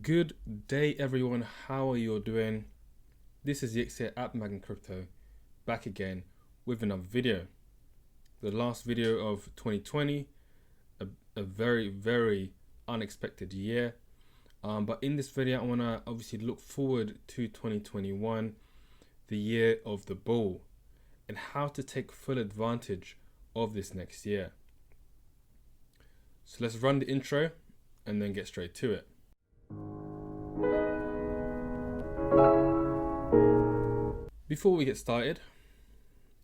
Good day, everyone. How are you all doing? This is Yix here at Magnum Crypto, back again with another video. The last video of 2020, a very, very unexpected year. But in this video, I want to obviously look forward to 2021, the year of the bull, and how to take full advantage of this next year. So let's run the intro and then get straight to it. Before we get started,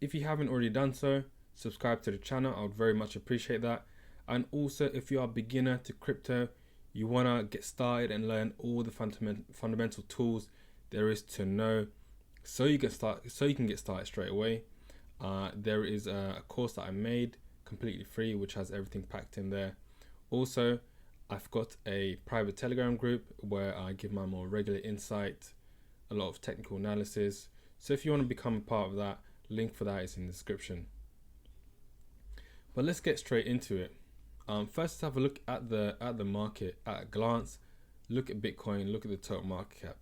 if you haven't already done so, subscribe to the channel. I would very much appreciate that. And also, if you are a beginner to crypto, you want to get started and learn all the fundamental tools there is to know, so you can get started straight away. There is a course that I made completely free, which has everything packed in there. Also, I've got a private Telegram group where I give my more regular insight, a lot of technical analysis. So if you want to become a part of that, link for that is in the description. But let's get straight into it. First, let's have a look at the market at a glance. Look at Bitcoin, look at the total market cap.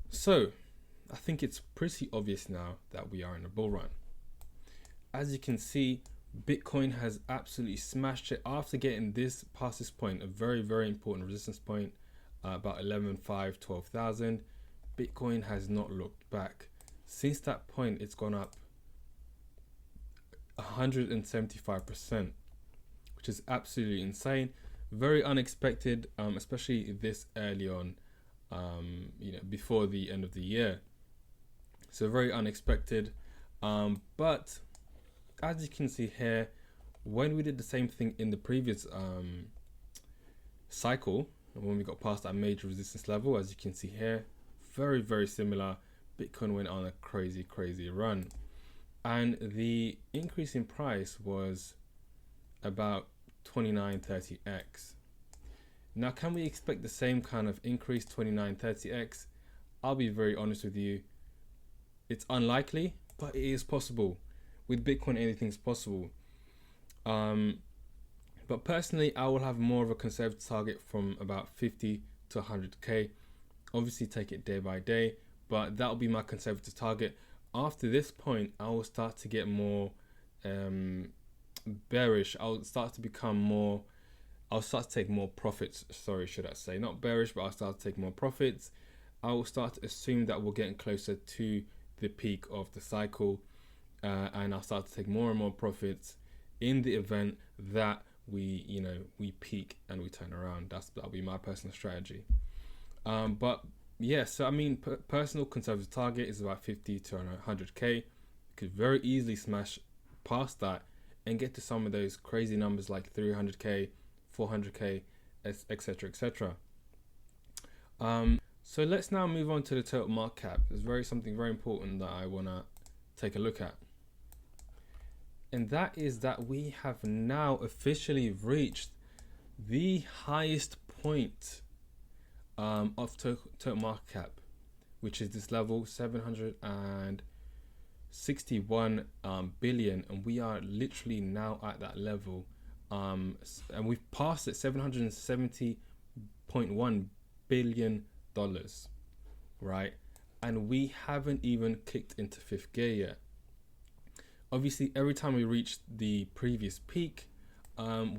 So I think it's pretty obvious now that we are in a bull run. As you can see, Bitcoin has absolutely smashed it after getting past this point, a very, very important resistance point, about 11,500, 12,000. Bitcoin has not looked back. Since that point, it's gone up 175%, which is absolutely insane. Very unexpected, especially this early on, before the end of the year. So very unexpected. But as you can see here, when we did the same thing in the previous cycle, when we got past that major resistance level, as you can see here, very, very similar. Bitcoin went on a crazy, crazy run. And the increase in price was about 29-30x. Now, can we expect the same kind of increase, 29-30x? I'll be very honest with you. It's unlikely, but it is possible. With Bitcoin, anything's possible. But personally, I will have more of a conservative target from about 50 to 100k. Obviously, take it day by day, but that will be my conservative target. After this point, I will start to get more bearish. I'll start to take more profits. Sorry, should I say not bearish, but I'll start to take more profits. I will start to assume that we're getting closer to the peak of the cycle, and I'll start to take more and more profits in the event that we peak and we turn around. That'll be my personal strategy. But yeah, so I mean, personal conservative target is about 50 to 100k. You could very easily smash past that and get to some of those crazy numbers like 300k, 400k, etc., etc. So let's now move on to the total market cap. There's something very important that I wanna take a look at, and that is that we have now officially reached the highest point of total market cap, which is this level 761 billion, and we are literally now at that level, and we've passed it, 770.1 billion dollars, right? And we haven't even kicked into fifth gear yet. Obviously, every time we reach the previous peak,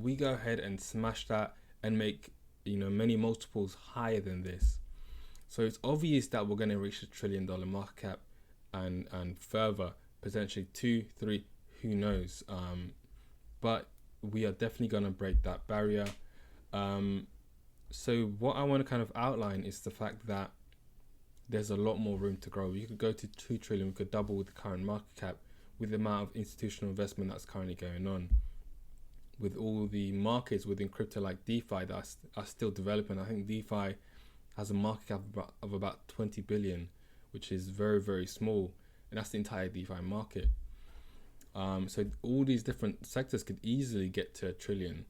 we go ahead and smash that and make many multiples higher than this. So it's obvious that we're going to reach the $1 trillion market cap and further, potentially 2, 3, who knows. But we are definitely going to break that barrier. So what I want to kind of outline is the fact that there's a lot more room to grow. You could go to 2 trillion, we could double the current market cap with the amount of institutional investment that's currently going on. With all the markets within crypto like DeFi that are still developing. I think DeFi has a market cap of about 20 billion, which is very, very small. And that's the entire DeFi market. So all these different sectors could easily get to $1 trillion.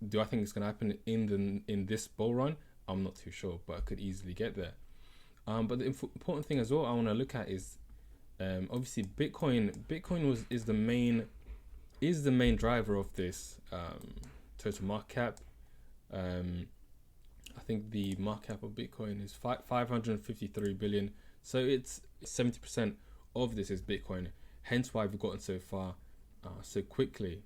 Do I think it's going to happen in this bull run? I'm not too sure, but I could easily get there. But the important thing as well I want to look at is obviously Bitcoin is the main driver of this total market cap. I think the market cap of Bitcoin is 553 billion. So it's 70% of this is Bitcoin. Hence why we've gotten so far so quickly.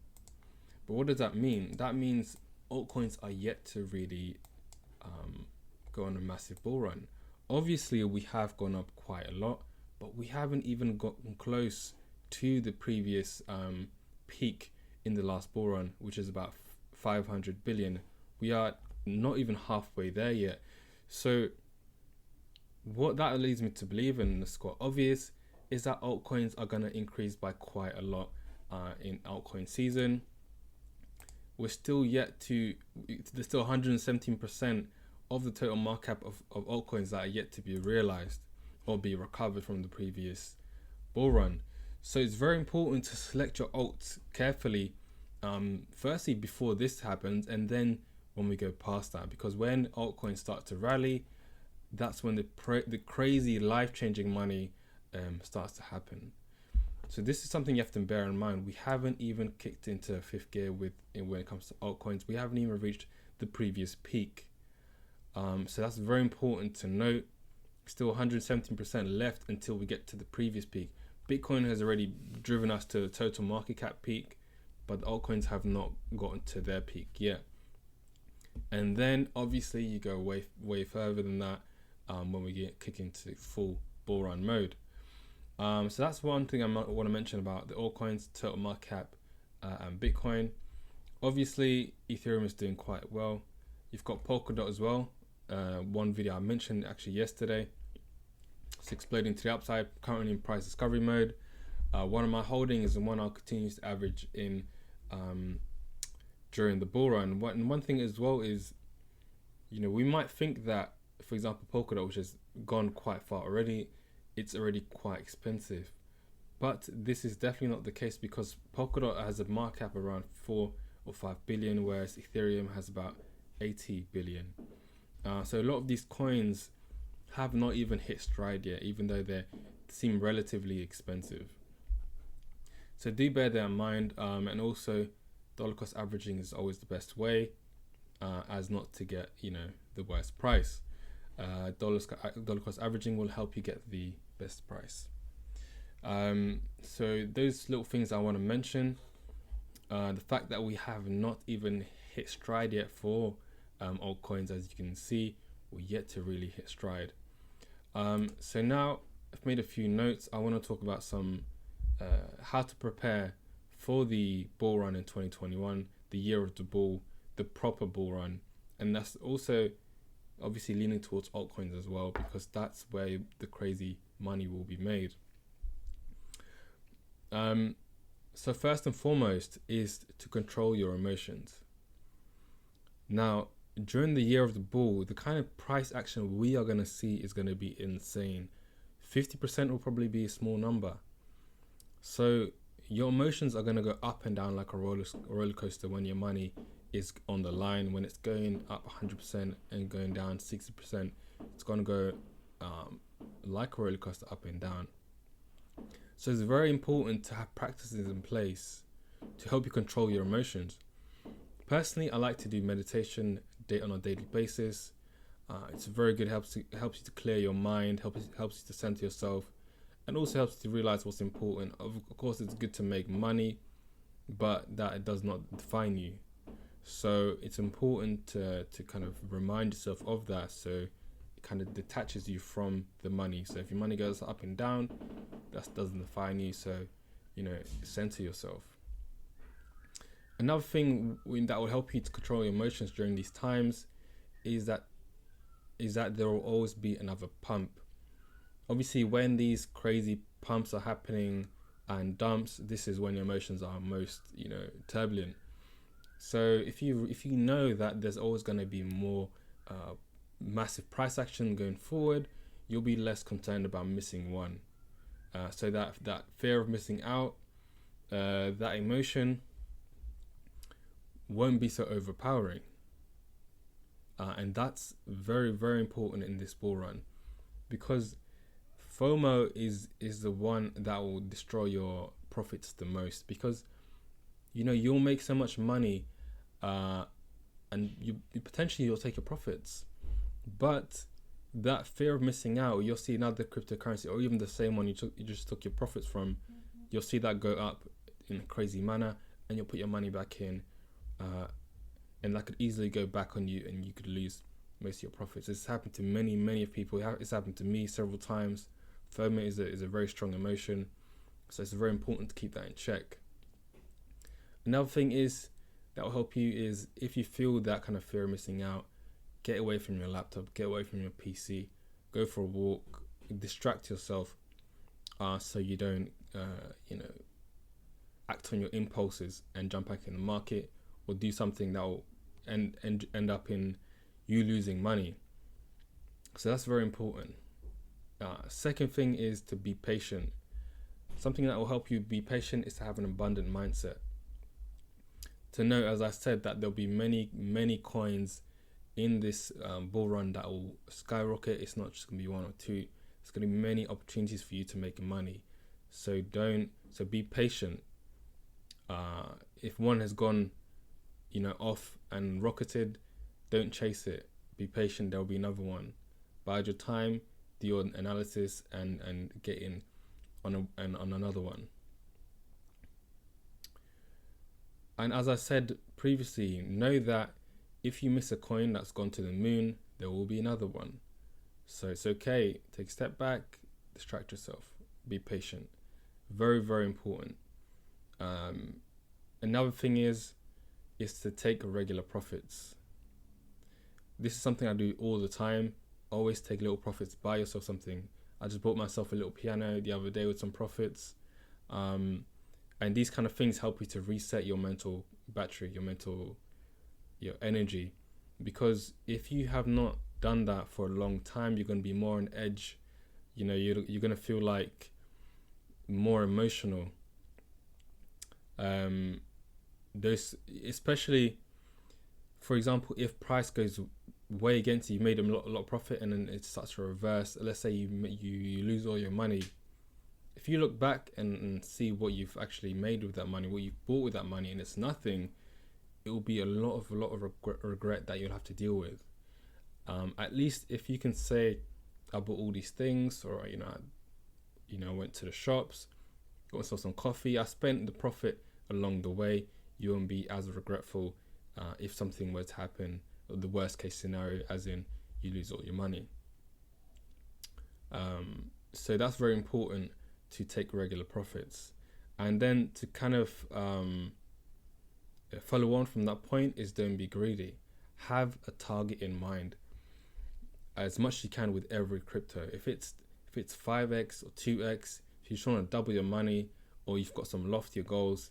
But what does that mean? That means altcoins are yet to really go on a massive bull run. Obviously, we have gone up quite a lot, but we haven't even gotten close to the previous peak in the last bull run, which is about 500 billion. We are not even halfway there yet. So what that leads me to believe, and it's quite obvious, is that altcoins are going to increase by quite a lot in altcoin season. We're still there's still 117% of the total market cap of altcoins that are yet to be realized or be recovered from the previous bull run. So it's very important to select your alts carefully, firstly before this happens, and then when we go past that, because when altcoins start to rally, that's when the crazy life-changing money starts to happen. So this is something you have to bear in mind. We haven't even kicked into fifth gear when it comes to altcoins. We haven't even reached the previous peak. So that's very important to note. Still 117% left until we get to the previous peak. Bitcoin has already driven us to the total market cap peak, but the altcoins have not gotten to their peak yet. And then obviously you go way further than that when we kick into full bull run mode. So that's one thing I want to mention about the altcoins, total market cap, and Bitcoin. Obviously, Ethereum is doing quite well. You've got Polkadot as well. One video I mentioned actually yesterday. It's exploding to the upside, currently in price discovery mode. One of my holdings is the one I'll continue to average in during the bull run. One thing as well is, we might think that, for example, Polkadot, which has gone quite far already, it's already quite expensive. But this is definitely not the case, because Polkadot has a market cap around 4 or 5 billion, whereas Ethereum has about 80 billion. So a lot of these coins have not even hit stride yet, even though they seem relatively expensive. So do bear that in mind, and also dollar cost averaging is always the best way, as not to get the worst price. Dollar cost averaging will help you get the best price. So those little things I want to mention. The fact that we have not even hit stride yet for altcoins, as you can see, we're yet to really hit stride. So now I've made a few notes. I want to talk about some how to prepare for the bull run in 2021, the year of the bull, the proper bull run. And that's also obviously leaning towards altcoins as well, because that's where the crazy money will be made. So first and foremost is to control your emotions. Now, during the year of the bull, the kind of price action we are going to see is going to be insane. 50% will probably be a small number. So your emotions are going to go up and down like a roller coaster when your money is on the line. When it's going up 100% and going down 60%, it's going to go like a roller coaster up and down. So it's very important to have practices in place to help you control your emotions. Personally, I like to do meditation on a daily basis. It's very good, helps you to clear your mind, helps you to center yourself, and also helps you to realize what's important. Of course, it's good to make money, but that it does not define you. So it's important to kind of remind yourself of that, so it kind of detaches you from the money. So if your money goes up and down, that doesn't define you. So, center yourself. Another thing that will help you to control your emotions during these times is that there will always be another pump. Obviously, when these crazy pumps are happening and dumps, this is when your emotions are most, turbulent. So if you know that there's always going to be more massive price action going forward, you'll be less concerned about missing one. So that fear of missing out, that emotion won't be so overpowering. And that's very, very important in this bull run, because FOMO is the one that will destroy your profits the most, because you'll make so much money and you potentially you'll take your profits. But that fear of missing out, you'll see another cryptocurrency or even the same one you just took your profits from, you'll see that go up in a crazy manner, and you'll put your money back in, and that could easily go back on you, and you could lose most of your profits. It's happened to many people. It's happened to me several times. FOMO is a very strong emotion, so it's very important to keep that in check. Another thing is that will help you is if you feel that kind of fear of missing out, get away from your laptop, get away from your PC, go for a walk, distract yourself, so you don't act on your impulses and jump back in the market, or do something that will end up in you losing money. So that's very important. Second thing is to be patient. Something that will help you be patient is to have an abundant mindset. To know, as I said, that there'll be many coins in this bull run that will skyrocket. It's not just going to be one or two. It's going to be many opportunities for you to make money. So be patient. If one has gone, off and rocketed, don't chase it. Be patient. There'll be another one. Bide your time, do your analysis, and get in on another one. And as I said previously, know that if you miss a coin that's gone to the moon, there will be another one. So it's okay. Take a step back, distract yourself, be patient. Very, very important. Another thing is to take regular profits. This is something I do all the time. Always take little profits. Buy yourself something. I just bought myself a little piano the other day with some profits. And these kind of things help you to reset your mental battery, your energy. Because if you have not done that for a long time, you're going to be more on edge. You're going to feel like more emotional. Especially, for example, if price goes way against you, made a lot of profit, and then it starts to reverse. Let's say you lose all your money. If you look back and see what you've actually made with that money, what you've bought with that money, and it's nothing, it will be a lot of regret that you'll have to deal with. At least if you can say, I bought all these things, or I went to the shops, got myself some coffee, I spent the profit along the way, you won't be as regretful if something were to happen, or the worst case scenario, as in you lose all your money. So that's very important, to take regular profits. And then to kind of follow on from that point is don't be greedy. Have a target in mind as much as you can with every crypto. If it's 5x or 2x, if you're trying to double your money, or you've got some loftier goals,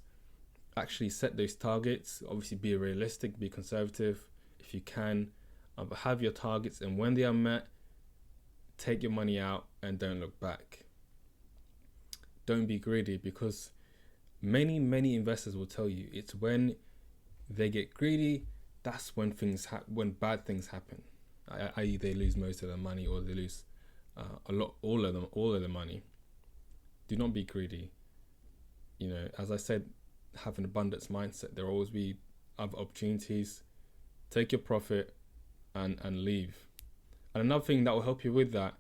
actually set those targets. Obviously be realistic, be conservative if you can, but have your targets, and when they are met, take your money out and don't look back. Don't be greedy, because many investors will tell you it's when they get greedy, that's when when bad things happen, i.e. they lose most of their money, or they lose all of the money. Do not be greedy. As I said, have an abundance mindset. There will always be other opportunities. Take your profit and leave. And another thing that will help you with that,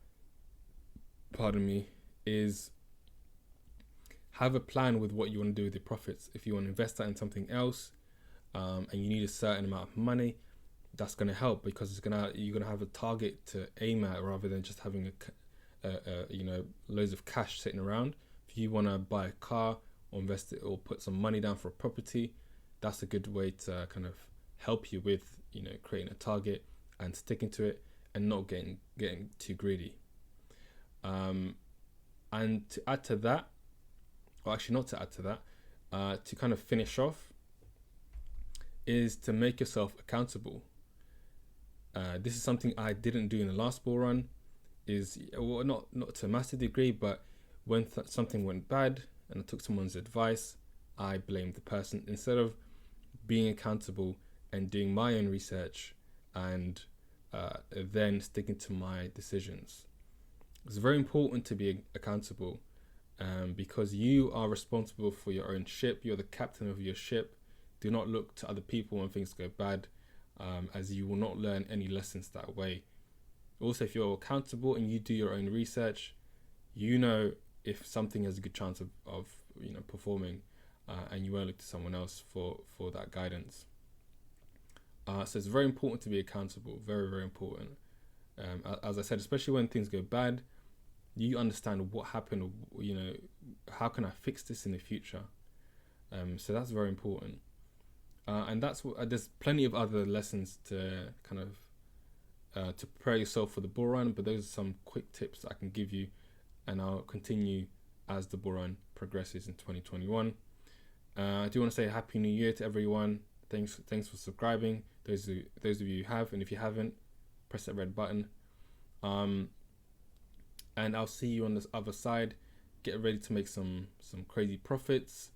is have a plan with what you want to do with your profits. If you want to invest that in something else, and you need a certain amount of money, that's going to help, because you're gonna have a target to aim at, rather than just having loads of cash sitting around. If you want to buy a car, or invest it, or put some money down for a property, that's a good way to kind of help you with creating a target and sticking to it, and not getting too greedy. And to add to that, or actually not to add to that, to kind of finish off, is to make yourself accountable. This is something I didn't do in the last bull run. Not to a massive degree, but when something went bad and I took someone's advice, I blamed the person, instead of being accountable and doing my own research and then sticking to my decisions. It's very important to be accountable, because you are responsible for your own ship. You're the captain of your ship. Do not look to other people when things go bad, as you will not learn any lessons that way. Also, if you're accountable and you do your own research, you know if something has a good chance of performing, and you won't look to someone else for that guidance. So it's very important to be accountable. Very, very important. As I said, especially when things go bad, you understand what happened. How can I fix this in the future? So that's very important. And that's what there's plenty of other lessons to kind of to prepare yourself for the bull run, but those are some quick tips I can give you, and I'll continue as the bull run progresses in 2021. I do want to say a happy new year to everyone. Thanks for subscribing. Those of you who have, and if you haven't, press that red button. And I'll see you on this other side. Get ready to make some crazy profits.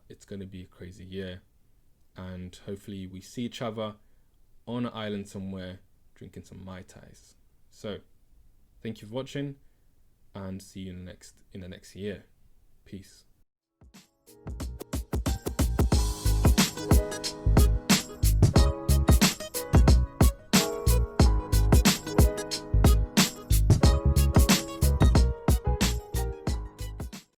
It's going to be a crazy year, and hopefully we see each other on an island somewhere drinking some Mai Tais. So thank you for watching, and see you in the next year. Peace.